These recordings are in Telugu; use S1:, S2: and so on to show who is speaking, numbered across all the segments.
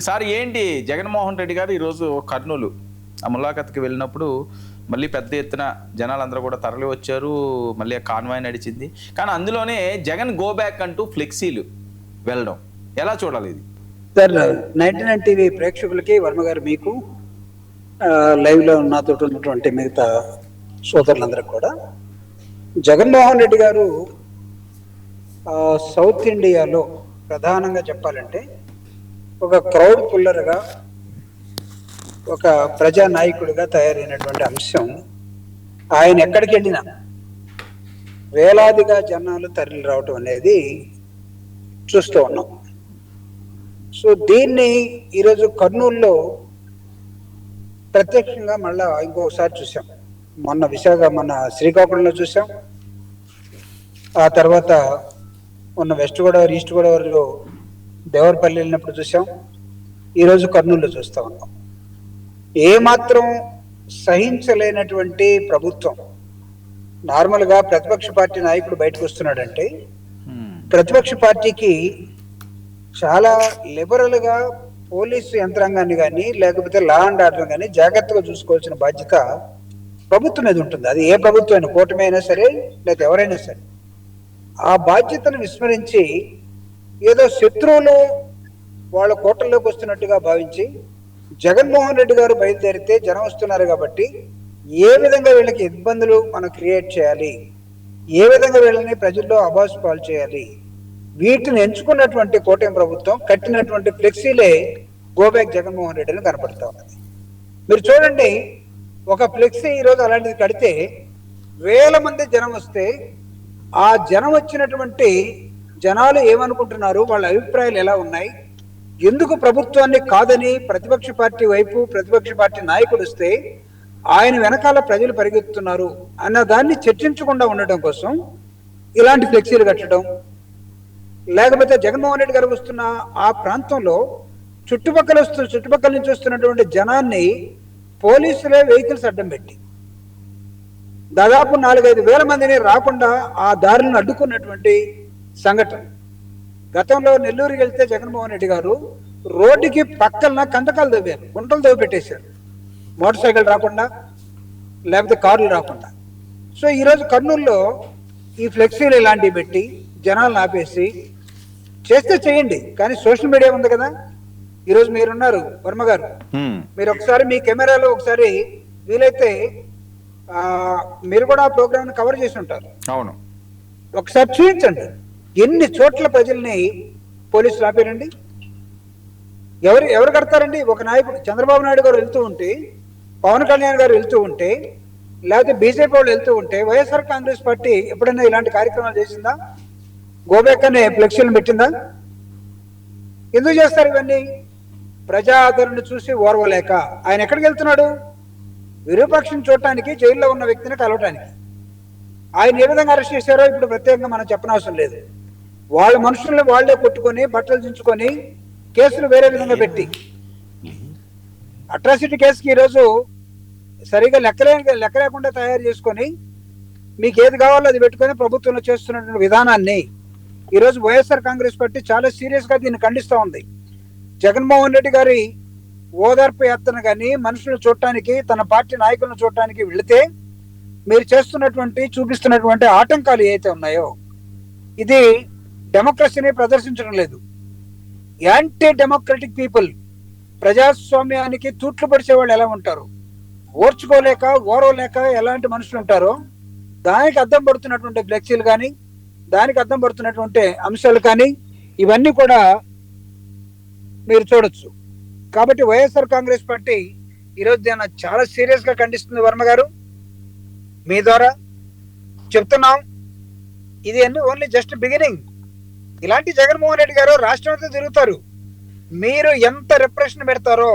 S1: ఈసారి ఏంటి జగన్మోహన్ రెడ్డి గారు ఈరోజు కర్నూలు ఆ ములాఖత్కి వెళ్ళినప్పుడు మళ్ళీ పెద్ద ఎత్తున జనాలందరూ కూడా తరలి వచ్చారు. మళ్ళీ ఆ కాన్వాయ్ నడిచింది. కానీ అందులోనే జగన్ గో బ్యాక్ అంటూ ఫ్లెక్సీలు వెళ్ళడం ఎలా చూడాలి ఇది?
S2: సార్, 99 టీవీ ప్రేక్షకులకి, వర్మ గారు మీకు, లైవ్లో నాతో ఉన్నటువంటి మిగతా సోదరులందరికీ కూడా, జగన్మోహన్ రెడ్డి గారు సౌత్ ఇండియాలో ప్రధానంగా చెప్పాలంటే ఒక క్రౌడ్ పుల్లర్గా, ఒక ప్రజానాయకుడిగా తయారైనటువంటి అంశం. ఆయన ఎక్కడికి వెళ్ళినా వేలాదిగా జనాలు తరలి రావటం అనేది చూస్తూ ఉన్నాం. సో దీన్ని ఈరోజు కర్నూలులో ప్రత్యక్షంగా మళ్ళా ఇంకొకసారి చూసాం. మొన్న శ్రీకాకుళంలో చూసాం. ఆ తర్వాత మొన్న వెస్ట్ గోదావరి, ఈస్ట్ గోదావరిలో దేవరపల్లి వెళ్ళినప్పుడు చూసాం. ఈరోజు కర్నూలులో చూస్తూ ఉన్నాం. ఏమాత్రం సహించలేనటువంటి ప్రభుత్వం. నార్మల్గా ప్రతిపక్ష పార్టీ నాయకుడు బయటకు వస్తున్నాడంటే ప్రతిపక్ష పార్టీకి చాలా లిబరల్గా పోలీసు యంత్రాంగాన్ని కానీ, లేకపోతే లా అండ్ ఆర్డర్ కానీ జాగ్రత్తగా చూసుకోవాల్సిన బాధ్యత ప్రభుత్వం మీద ఉంటుంది. అది ఏ ప్రభుత్వం అయినా, కూటమి అయినా సరే, లేకపోతే ఎవరైనా సరే. ఆ బాధ్యతను విస్మరించి ఏదో శత్రువులు వాళ్ళ కోటల్లోకి వస్తున్నట్టుగా భావించి, జగన్మోహన్ రెడ్డి గారు బయలుదేరితే జనం వస్తున్నారు కాబట్టి ఏ విధంగా వీళ్ళకి ఇబ్బందులు మనం క్రియేట్ చేయాలి, ఏ విధంగా వీళ్ళని ప్రజల్లో అబాసు పాలు చేయాలి, వీటిని ఎంచుకున్నటువంటి కూటమి ప్రభుత్వం కట్టినటువంటి ఫ్లెక్సీలే గోబ్యాక్ జగన్మోహన్ రెడ్డిని కనపడతా ఉన్నది. మీరు చూడండి, ఒక ఫ్లెక్సీ ఈరోజు అలాంటిది కడితే వేల మంది జనం వస్తే, ఆ జనం వచ్చినటువంటి జనాలు ఏమనుకుంటున్నారు, వాళ్ళ అభిప్రాయాలు ఎలా ఉన్నాయి, ఎందుకు ప్రభుత్వాన్ని కాదని ప్రతిపక్ష పార్టీ వైపు ప్రతిపక్ష పార్టీ నాయకుడు వస్తే ఆయన వెనకాల ప్రజలు పరిగెత్తుతున్నారు అన్న దాన్ని చర్చించకుండా ఉండటం కోసం ఇలాంటి ఫ్లెక్సీలు కట్టడం, లేకపోతే జగన్మోహన్ రెడ్డి గారు వస్తున్న ఆ ప్రాంతంలో చుట్టుపక్కల నుంచి వస్తున్నటువంటి జనాన్ని పోలీసులే వెహికల్స్ అడ్డం పెట్టి దాదాపు 4-5 వేల మందిని రాకుండా ఆ దారులను అడ్డుకున్నటువంటి సంఘటన. గతంలో నెల్లూరుకి వెళ్తే జగన్మోహన్ రెడ్డి గారు రోడ్డుకి పక్కన కంటకాలు తవ్వారు, గుంటలు తవ్వి పెట్టేశారు, మోటార్ సైకిల్ రాకుండా, లేకపోతే కార్లు రాకుండా. సో ఈరోజు కర్నూలులో ఈ ఫ్లెక్సీలు ఇలాంటివి పెట్టి జనాలను ఆపేసి చేస్తే చేయండి, కానీ సోషల్ మీడియా ఉంది కదా. ఈరోజు మీరున్నారు వర్మ గారు, మీరు ఒకసారి మీ కెమెరాలో ఒకసారి వీలైతే మీరు కూడా ఆ ప్రోగ్రామ్ కవర్ చేసి ఉంటారు.
S1: అవును,
S2: ఒకసారి చూపించండి ఎన్ని చోట్ల ప్రజల్ని పోలీసులు ఆపారండి. ఎవరు కడతారండి? ఒక నాయకుడు చంద్రబాబు నాయుడు గారు వెళ్తూ ఉంటే, పవన్ కళ్యాణ్ గారు వెళ్తూ ఉంటే, లేకపోతే బీజేపీ వాళ్ళు వెళ్తూ ఉంటే, వైఎస్ఆర్ కాంగ్రెస్ పార్టీ ఎప్పుడైనా ఇలాంటి కార్యక్రమాలు చేసిందా? గోబ్యాక్ అనే ఫ్లెక్సీలను పెట్టిందా? ఎందుకు చేస్తారు ఇవన్నీ? ప్రజా ఆదరణ చూసి ఓర్వలేక ఆయన ఎక్కడికి వెళ్తున్నాడు? విరూపాక్షం చూడటానికి, జైల్లో ఉన్న వ్యక్తిని కలవటానికి. ఆయన ఏ విధంగా అరెస్ట్ చేశారో ఇప్పుడు ప్రత్యేకంగా మనం చెప్పనవసరం లేదు. వాళ్ళ మనుషుల్ని వాళ్లే కొట్టుకొని, బట్టలు దించుకొని, కేసులు వేరే విధంగా పెట్టి, అట్రాసిటీ కేసుకి ఈరోజు సరిగా లెక్క లేకుండా తయారు చేసుకొని, మీకు ఏది కావాలో అది పెట్టుకొని ప్రభుత్వంలో చేస్తున్నటువంటి విధానాన్ని ఈరోజు వైఎస్ఆర్ కాంగ్రెస్ పార్టీ చాలా సీరియస్గా దీన్ని ఖండిస్తూ ఉంది. జగన్మోహన్ రెడ్డి గారి ఓదార్పు యాత్రను కానీ, మనుషులు చూడటానికి, తన పార్టీ నాయకులను చూడటానికి వెళితే మీరు చూపిస్తున్నటువంటి ఆటంకాలు ఏవైతే ఉన్నాయో, ఇది డెమోక్రసీని ప్రదర్శించడం లేదు. యాంటీ డెమోక్రటిక్ పీపుల్, ప్రజాస్వామ్యానికి తూట్లు పడిచే వాళ్ళు ఎలా ఉంటారు, ఓర్చుకోలేక ఓరవలేక ఎలాంటి మనుషులు ఉంటారో దానికి అద్దం పడుతున్నటువంటి ఫ్లెక్సీలు కానీ, దానికి అద్దం పడుతున్నటువంటి అంశాలు కానీ, ఇవన్నీ కూడా మీరు చూడొచ్చు. కాబట్టి వైఎస్ఆర్ కాంగ్రెస్ పార్టీ ఈరోజు దీన్ని చాలా సీరియస్గా ఖండిస్తుంది. వర్మ గారు, మీ ద్వారా చెప్తున్నాం, ఇది ఓన్లీ జస్ట్ బిగినింగ్. ఇలాంటి జగన్మోహన్ రెడ్డి గారు రాష్ట్రంతో తిరుగుతారు. మీరు ఎంత రిప్రెషన్ పెడతారో,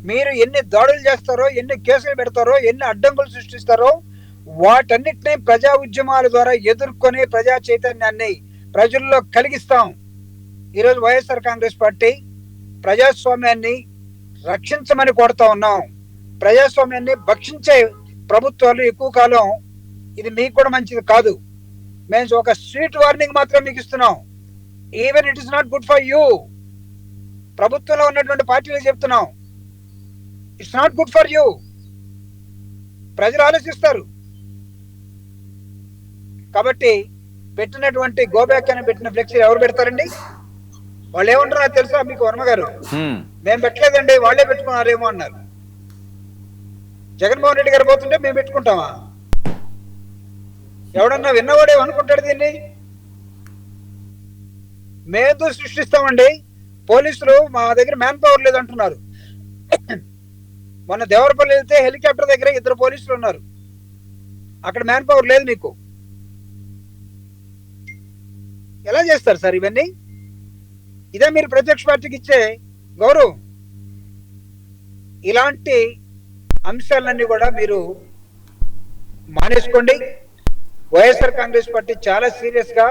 S2: మీరు ఎన్ని దాడులు చేస్తారో, ఎన్ని కేసులు పెడతారో, ఎన్ని అడ్డంకులు సృష్టిస్తారో, వాటన్నిటినీ ప్రజా ఉద్యమాల ద్వారా ఎదుర్కొని ప్రజా చైతన్యాన్ని ప్రజల్లో కలిగిస్తాం. ఈరోజు వైఎస్ఆర్ కాంగ్రెస్ పార్టీ ప్రజాస్వామ్యాన్ని రక్షించమని కోరుతా ఉన్నాం. ప్రజాస్వామ్యాన్ని భక్షించే ప్రభుత్వాలు ఎక్కువ కాలం ఇది మీకు కూడా మంచిది కాదు. మేము ఒక స్ట్రీట్ వార్నింగ్ మాత్రం మీకు ఇస్తున్నాం. Even it is not good for you. ప్రభుత్వంలో ఉన్నటువంటి పార్టీలు చెప్తున్నాం, it's not good for you. ప్రజలు ఆలోచిస్తారు. కాబట్టి పెట్టినటువంటి గోబ్యాక్ అని పెట్టిన ఫ్లెక్సీ ఎవరు పెడతారండి? వాళ్ళు ఏమంటారు నాకు తెలుసా మీకు వర్మ గారు? మేము పెట్టలేదండి, వాళ్ళే పెట్టుకున్నారేమో అన్నారు. జగన్మోహన్ రెడ్డి గారు పోతుంటే మేము పెట్టుకుంటామా? ఎవడన్నా విన్నవాడే అనుకుంటాడు దీన్ని. మేము సృష్టిస్తామండి. పోలీసులు మా దగ్గర మ్యాన్ పవర్ లేదంటున్నారు. మొన్న దేవరపల్లి వెళ్తే హెలికాప్టర్ దగ్గర 2 పోలీసులు ఉన్నారు. అక్కడ మ్యాన్ పవర్ లేదు మీకు. ఎలా చేస్తారు సార్ ఇవన్నీ? ఇదే మీరు ప్రత్యక్ష పార్టీకి ఇచ్చే గౌరవం? ఇలాంటి అంశాలన్నీ కూడా మీరు మానేసుకోండి. వైఎస్ఆర్ కాంగ్రెస్ పార్టీ చాలా సీరియస్ గా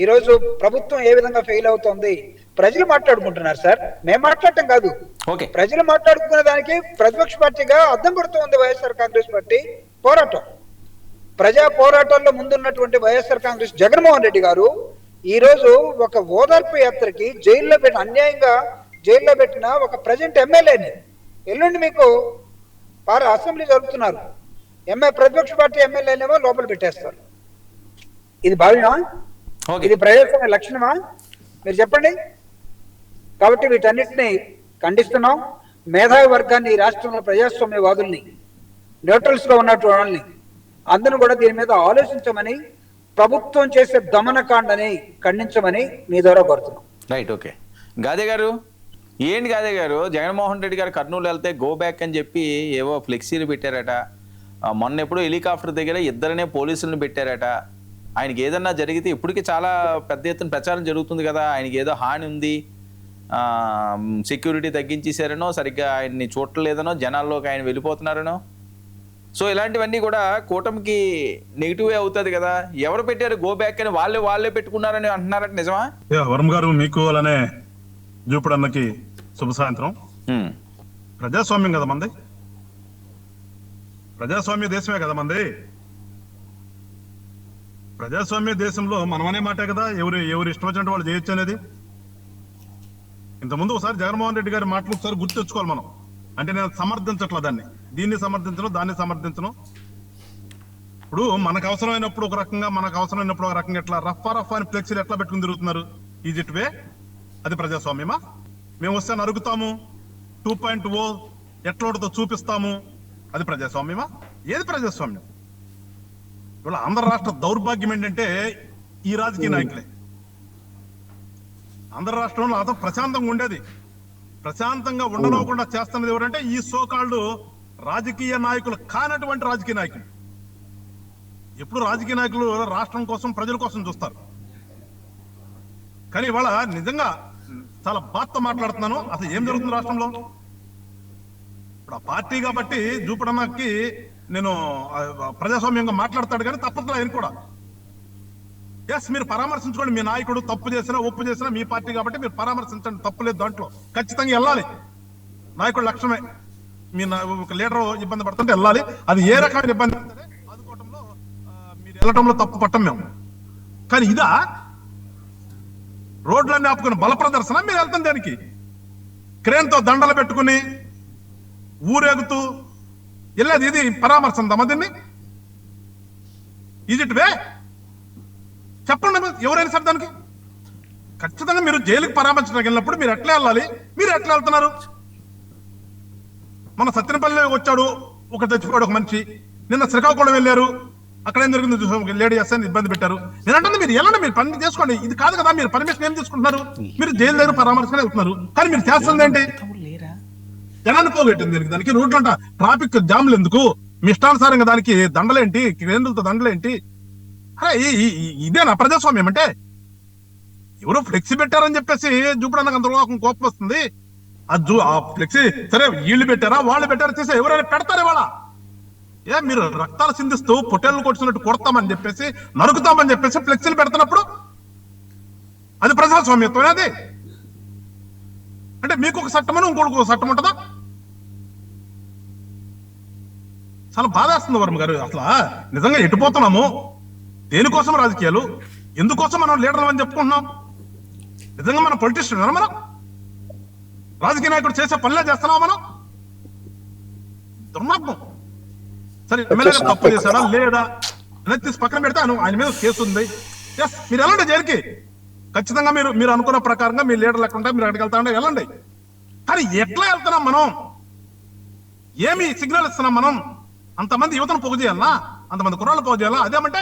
S2: ఈరోజు ప్రభుత్వం ఏ విధంగా ఫెయిల్ అవుతోంది ప్రజలు మాట్లాడుకుంటున్నారు సార్. మేము మాట్లాడటం కాదు, ప్రజలు మాట్లాడుకునే దానికి ప్రతిపక్ష పార్టీగా అద్దం పడుతోంది వైఎస్ఆర్ కాంగ్రెస్ పార్టీ పోరాటం. ప్రజా పోరాటాల్లో ముందున్నటువంటి వైఎస్ఆర్ కాంగ్రెస్ జగన్మోహన్ రెడ్డి గారు ఈ రోజు ఒక ఓదార్పు యాత్రకి అన్యాయంగా జైల్లో పెట్టిన ఒక ప్రజెంట్ ఎమ్మెల్యేని ఎల్లుండి మీకు అసెంబ్లీ జరుపుతున్నారు, ప్రతిపక్ష పార్టీ ఎమ్మెల్యేనేమో లోపల పెట్టేస్తారు. ఇది భావ్యమా? ఇది ప్రజాస్వామ్య లక్షణమా? మీరు చెప్పండి. కాబట్టి వీటన్నిటిని ఖండిస్తున్నాం. మేధావి వర్గాన్ని, ఈ రాష్ట్రంలో ప్రజాస్వామ్యవాదుల్ని, న్యూట్రల్స్ గా ఉన్నటువంటి వాళ్ళని అందరూ కూడా దీని మీద ఆలోచించమని, ప్రభుత్వం చేసే దమనకాండని ఖండించమని మీ ద్వారా కోరుతున్నాం.
S1: Right, okay. గాదే గారు ఏంటి గాదే గారు, జగన్మోహన్ రెడ్డి గారు కర్నూలు వెళ్తే గో బ్యాక్ అని చెప్పి ఏవో ఫ్లెక్సీలు పెట్టారట. మొన్న ఎప్పుడు హెలికాప్టర్ దగ్గర 2 పోలీసులను పెట్టారట. ఆయనకి ఏదన్నా జరిగితే ఇప్పటికీ చాలా పెద్ద ఎత్తున ప్రచారం జరుగుతుంది కదా, ఆయనకి ఏదో హాని ఉంది, సెక్యూరిటీ తగ్గించేశారనో, సరిగ్గా ఆయన్ని చూడలేదనో, జనాల్లోకి ఆయన వెళ్ళిపోతున్నారనో. సో ఇలాంటివన్నీ కూడా కూటమికి నెగిటివే అవుతుంది కదా. ఎవరు పెట్టారు గో బ్యాక్ అని? వాళ్ళే పెట్టుకున్నారని అంటున్నారట, నిజమా?
S3: వరం గారు, మీకు అలానే జూపడన్నకి శుభ సాయంత్రం. ప్రజాస్వామ్యం కదా మంది, ప్రజాస్వామ్య దేశమే కదా మంది. ప్రజాస్వామ్య దేశంలో మనం అనే మాటే కదా ఎవరు ఇష్టం వచ్చినట్టు వాళ్ళు చేయొచ్చు అనేది. ఇంతకుముందు ఒకసారి జగన్మోహన్ రెడ్డి గారి మాటలు ఒకసారి గుర్తు తెచ్చుకోవాలి మనం. అంటే నేను సమర్థించట్లా దాన్ని, దీన్ని సమర్థించను, దాన్ని సమర్థించను. ఇప్పుడు మనకు అవసరమైనప్పుడు ఒక రకంగా, మనకు అవసరమైనప్పుడు ఒక రకంగా, ఎట్లా రఫ్ అని ఫ్లెక్సీలు ఎట్లా పెట్టుకుని తిరుగుతున్నారు. ఈజిట్ వే అది ప్రజాస్వామ్యమా? మేము వస్తే నరుగుతాము, 2.0 ఎట్లోటితో చూపిస్తాము, అది ప్రజాస్వామ్యమా? ఏది ప్రజాస్వామ్యం? ఇవాళ ఆంధ్ర రాష్ట్ర దౌర్భాగ్యం ఏంటంటే ఈ రాజకీయ నాయకులే. ఆంధ్ర రాష్ట్రంలో అతను ప్రశాంతంగా ఉండేది, ప్రశాంతంగా ఉండనివ్వకుండా చేస్తున్నది ఎవరంటే ఈ సోకాళ్ళు రాజకీయ నాయకులు కానటువంటి రాజకీయ నాయకులు. ఎప్పుడు రాజకీయ నాయకులు రాష్ట్రం కోసం, ప్రజల కోసం చూస్తారు. కానీ ఇవాళ నిజంగా చాలా బాధతో మాట్లాడుతున్నాను. అసలు ఏం జరుగుతుంది రాష్ట్రంలో? ఇప్పుడు ఆ పార్టీ కాబట్టి జూపడమ్మకి నేను ప్రజాస్వామ్యంగా మాట్లాడతాడు, కానీ తప్పట్లా ఆయన కూడా. ఎస్, మీరు పరామర్శించుకోండి. మీ నాయకుడు తప్పు చేసినా ఒప్పు చేసినా మీ పార్టీ కాబట్టి మీరు పరామర్శించండి, తప్పు లేదు దాంట్లో. ఖచ్చితంగా వెళ్ళాలి, నాయకుడు లక్ష్యమే. మీ ఒక లీడర్ ఇబ్బంది పడుతుంటే వెళ్ళాలి. అది ఏ రకమైన ఇబ్బంది పడితే ఆదుకోవటంలో మీరు వెళ్ళటంలో తప్పు పట్టం మేము. కానీ ఇదా రోడ్లన్నీ ఆపుకుని బల ప్రదర్శన? మీరు వెళ్తాం దానికి క్రేన్తో దండలు పెట్టుకుని ఊరేగుతూ వెళ్ళేది, ఇది పరామర్శ ఉందామా? దీన్ని ఈజిట్ వే చెప్పండి ఎవరైనా సరే. దానికి ఖచ్చితంగా మీరు జైలుకి పరామర్శించడానికి వెళ్ళినప్పుడు మీరు ఎట్లా వెళ్ళాలి, మీరు ఎట్లా వెళ్తున్నారు? మన సత్యనపల్లి వచ్చాడు, ఒక చచ్చిపోయాడు ఒక మనిషి. నిన్న శ్రీకాకుళం వెళ్ళారు, అక్కడ ఏం జరిగింది చూసాం, లేడీ ఎస్ఐని ఇబ్బంది పెట్టారు. నేనంటే మీరు వెళ్ళండి, మీరు పని చేసుకోండి. ఇది కాదు కదా, మీరు పర్మిషన్ ఏం తీసుకుంటున్నారు? మీరు జైలు దగ్గర పరామర్శనే వెళ్తున్నారు, కానీ మీరు చేస్తుంది ఏంటి? జనాన్ని పోగొట్టింది దీనికి. దానికి రోడ్లంట ట్రాఫిక్ జామ్లు ఎందుకు? మీ ఇష్టానుసారంగా దానికి దండలేంటి, కేంద్రులతో దండలేంటి? అరే ఇదేనా ప్రజాస్వామ్యం అంటే? ఎవరో ఫ్లెక్సీ పెట్టారని చెప్పేసి చూపడానికి అంత కోపం వస్తుంది. ఆ ఫ్లెక్సీ సరే వీళ్ళు పెట్టారా వాళ్ళు పెట్టారా చేసే ఎవరైనా పెడతారు ఇవాళ. మీరు రక్తాలు సిందిస్తూ పొట్టేళ్ళు కొట్టుకున్నట్టు కొడతామని చెప్పేసి, నరుకుతామని చెప్పేసి ఫ్లెక్సీలు పెడుతున్నప్పుడు అది ప్రజాస్వామ్యత్వం. అది అంటే మీకు ఒక చట్టమని ఇంకోటి ఒక చట్టం ఉంటుందా? చాలా బాధేస్తుంది వర్మ గారు. అసలు నిజంగా ఎటుపోతున్నాము? దేనికోసం రాజకీయాలు? ఎందుకోసం మనం లీడర్లు అని చెప్పుకుంటున్నాం? నిజంగా మనం పొలిటీషియన్ మనం? రాజకీయ నాయకుడు చేసే పనులే చేస్తున్నావా మనం? దుర్మార్గం. సరే ఎమ్మెల్యేగా తప్పు చేశాడా లేదా అనేది తీసి పక్కన పెడితే ఆయన మీద కేసు ఉంది. ఎస్, మీరు వెళ్ళండి జైలుకి. ఖచ్చితంగా మీరు అనుకున్న ప్రకారంగా మీ లీడర్ లేకుండా మీరు అక్కడికి వెళ్తా ఉంటే వెళ్ళండి. కానీ ఎట్లా వెళ్తున్నాం మనం? ఏమి సిగ్నల్ ఇస్తున్నాం మనం? అంతమంది యువతను పోగు చేయాలన్నా, అంతమంది కుర్రాళ్ళు పోగు చేయాలా? అదేమంటే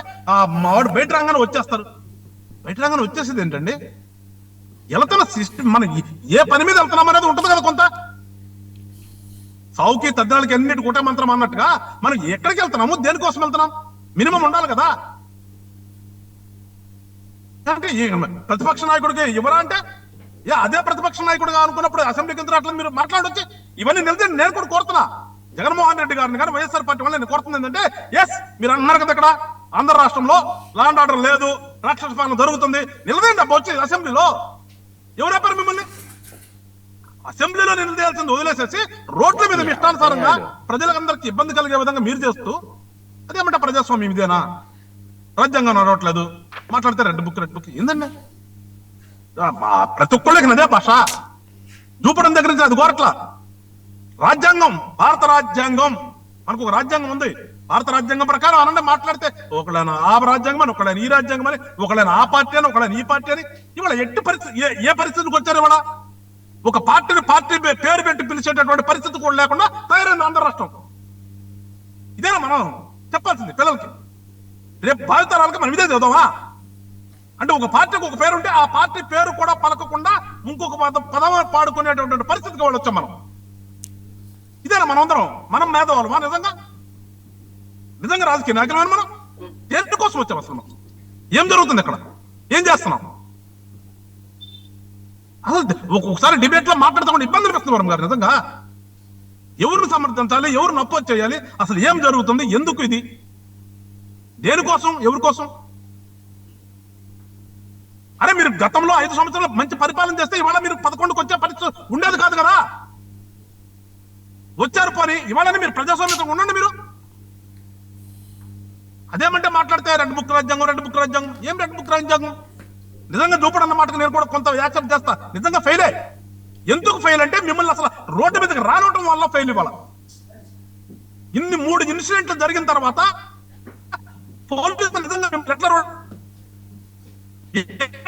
S3: వాడు బయట రంగానే వచ్చేస్తారు. బయట రంగానే వచ్చేసేది ఏంటండి? వెళ్తున్న సిస్టమ్ మనం ఏ పని మీద వెళ్తున్నాం అనేది ఉంటుంది కదా కొంత. సావుకి తద్దాలకి అన్నిటి కుటే మంత్రం అన్నట్టుగా మనం ఎక్కడికి వెళ్తున్నాము, దేనికోసం వెళ్తున్నాం మినిమం ఉండాలి కదా. అంటే ప్రతిపక్ష నాయకుడికి ఇవ్వరా అంటే అదే ప్రతిపక్ష నాయకుడిగా అనుకున్నప్పుడు అసెంబ్లీకి అట్లా మీరు మాట్లాడొచ్చి ఇవన్నీ నిలిచి నేను కూడా కోరుతున్నా జగన్మోహన్ రెడ్డి గారిని కానీ వైఎస్ఆర్ పార్టీ వల్ల నేను కోరుతుంది ఏంటంటే, ఎస్ మీరు అన్నారు కదా ఇక్కడ ఆంధ్ర రాష్ట్రంలో లాండ్ ఆర్డర్ లేదు, రాక్షస పాలన జరుగుతుంది, నిలదండి అబ్బా వచ్చి అసెంబ్లీలో. ఎవరు చెప్పారు మిమ్మల్ని? అసెంబ్లీలో నిలదేయాల్సింది వదిలేసేసి రోడ్ల మీద మీ ఇష్టానుసారంగా ప్రజలందరికీ ఇబ్బంది కలిగే విధంగా మీరు చేస్తూ అదేమంటే ప్రజాస్వామ్యం ఇదేనా? రాజ్యాంగం నడవట్లేదు, మాట్లాడితే రెడ్ బుక్ ఏందండి? ప్రతి ఒక్కళ్ళకి అదే భాష చూపడం దగ్గర నుంచి అది కోరట్లా. రాజ్యాంగం, భారత రాజ్యాంగం, మనకు ఒక రాజ్యాంగం ఉంది. భారత రాజ్యాంగం ప్రకారం అనంటే మాట్లాడితే ఒకళ్ళైనా ఆ రాజ్యాంగం అని, ఒకళ్ళైనా ఈ రాజ్యాంగం అని, ఒకళ్ళైనా ఆ పార్టీ అని, ఒకళ్ళైనా ఈ పార్టీ అని. ఇవాళ ఎట్టి పరిస్థితి ఏ పరిస్థితికి వచ్చారు? ఇవాళ ఒక పార్టీ పేరు పెట్టి పిలిచేటటువంటి పరిస్థితి కూడా లేకుండా తయారైంది ఆంధ్ర రాష్ట్రం. ఇదేనా మనం చెప్పాల్సింది పిల్లలకి? రేపు భావితరాలకి మనం ఇదే చదువుదామా? అంటే ఒక పార్టీకి ఒక పేరు ఉంటే ఆ పార్టీ పేరు కూడా పలకకుండా ఇంకొక పదం పాడుకునేటటువంటి పరిస్థితికి వాళ్ళు వచ్చాం మనం. ఇదేనా మనం మేధావులమా? నిజంగా రాజకీయ నాయకులమని మనం దేనికోసం వచ్చాం? అసలు ఏం జరుగుతుంది ఇక్కడ? ఏం చేస్తున్నాం? అసలు ఒక్కొక్కసారి డిబేట్ లో మాట్లాడుతూ ఇబ్బంది అనిపిస్తుంది వరం గారు. నిజంగా ఎవరిని సమర్థించాలి, ఎవరిని అపోజ్ చేయాలి, అసలు ఏం జరుగుతుంది, ఎందుకు ఇది, దేనికోసం, ఎవరి కోసం? అరే మీరు గతంలో 5 సంవత్సరాలు మంచి పరిపాలన చేస్తే ఇవాళ మీరు 11కు వచ్చే పరిస్థితి ఉండేది కాదు కదా. వచ్చారు పోనీ, ఇవాళని మీరు ప్రజాస్వామ్యంగా ఉండండి. మీరు అదేమంటే మాట్లాడితే రెడ్ బుక్ రాజ్యాంగం. ఏం రెడ్ బుక్ రాజ్యాంగం? నిజంగా చూపడన్న మాటకు నేను కూడా కొంత యాక్సెప్ట్ చేస్తా. నిజంగా ఫెయిలే. ఎందుకు ఫెయిల్ అంటే మిమ్మల్ని అసలు రోడ్డు మీదకి రానవటం వల్ల ఫెయిల్. ఇవాళ ఇన్ని 3 ఇన్సిడెంట్లు జరిగిన తర్వాత పోలీసులు నిజంగా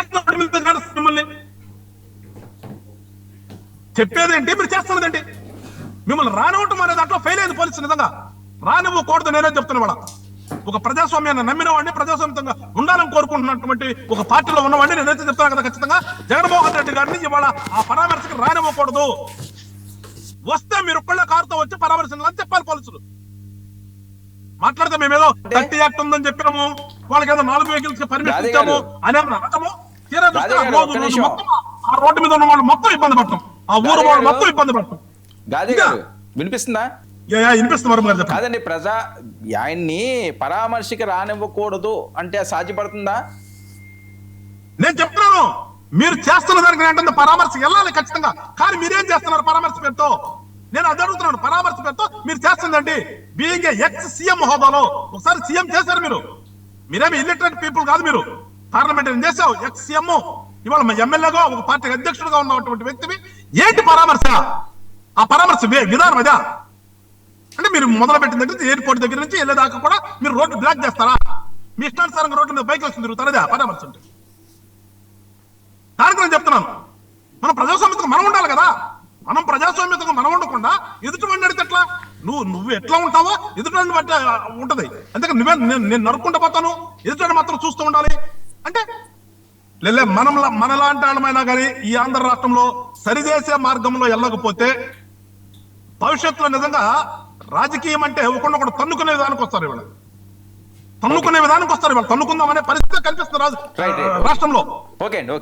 S3: ఎట్లా మిమ్మల్ని చెప్పేదేంటి, మీరు చేస్తున్నదేంటి? మిమ్మల్ని రానివ్వటం అనే దాంట్లో ఫెయిల్ అయింది పోలీసు. నిజంగా రానివ్వకూడదు. నేనే చెప్తున్నా వాళ్ళ ఒక ప్రజాస్వామ్యాన్ని నమ్మిన వాడిని, ప్రజాస్వామ్యంగా ఉండాలని కోరుకుంటున్నటువంటి ఒక పార్టీలో ఉన్నవాడిని నేనైతే చెప్తాను కదా, ఖచ్చితంగా జగన్మోహన్ రెడ్డి గారిని ఇవాళ ఆ పరామర్శకు రానివ్వకూడదు. వస్తే మీరు ఒక్కళ్ళ కారుతో వచ్చి పరామర్శించాలని చెప్పాలి పోలీసులు. మాట్లాడితే మేమేదో 30 యాక్ట్ ఉందని చెప్పాము, వాళ్ళకి ఏదో 4 వెహికల్స్ పర్మిషన్ ఇచ్చాము అని అనటము, తీరా చూస్తే ఆ రోడ్డు మీద ఉన్న వాళ్ళు మొత్తం ఇబ్బంది పడతాం, ఆ ఊరు వాళ్ళు మొత్తం ఇబ్బంది పడతాం.
S1: వినిపిస్తుందా?
S3: వినిపిస్తుంది.
S1: కాదండి, ఆయన్ని పరామర్శకి రానివ్వకూడదు అంటే సాధ్యపడుతుందా?
S3: నేను చెప్తున్నాను, మీరు చేస్తున్న దానికి ఏంటంటే పరామర్శ వెళ్ళాలి ఖచ్చితంగా. కానీ మీరేం చేస్తున్నారు పరామర్శ పేరుతో? నేను అది అడుగుతున్నాను. పరామర్శ పేరుతో మీరు చేస్తుందండి బీయింగ్ ఎక్స్ సీఎం హోదాలో. ఒకసారి సీఎం చేశారు మీరు. మీరేమి ఇల్లిటరేట్ పీపుల్ కాదు. మీరు పార్లమెంటరీ చేశావు, ఎక్స్ సీఎం. ఇవాళ ఎమ్మెల్యేగా ఒక పార్టీ అధ్యక్షుడుగా ఉన్నటువంటి వ్యక్తివి. ఏంటి పరామర్శ? ఆ పరామర్శ విధానం అదా? అంటే మీరు మొదలుపెట్టిన దగ్గర ఎయిర్పోర్ట్ దగ్గర నుంచి వెళ్ళేదాకా కూడా మీరు రోడ్డు బ్లాక్ చేస్తారా? మీ ఇష్టానుసారంగా రోడ్డు మీద బైక్ వేసుకుని తిరుగుతారు. అదే పరామర్శ అంటే. దానికి నేను చెప్తున్నాను, మనం ప్రజాస్వామ్యంగా మనం ఉండాలి కదా. మనం ప్రజాస్వామ్యంగా మనం ఉండకుండా ఎదుటి వాడిని అడిగితే ఎట్లా? నువ్వు ఎట్లా ఉంటావో ఎదుటి వాడిని బట్టి ఉంటది. అందుకని నేను నరుక్కుంటూ పోతాను, ఎదుటి మాత్రం చూస్తూ ఉండాలి అంటే మనలాంటి వాళ్ళమైనా కానీ ఈ ఆంధ్ర రాష్ట్రంలో సరిచేసే మార్గంలో వెళ్ళకపోతే భవిష్యత్తులో నిజంగా రాజకీయం అంటే ఒకటి తన్నుకునే విధానికి వస్తారు. ఇవాళ తన్నుకుందామనే పరిస్థితి కనిపిస్తుంది రాష్ట్రంలో.
S1: ఓకే అండి, ఓకే.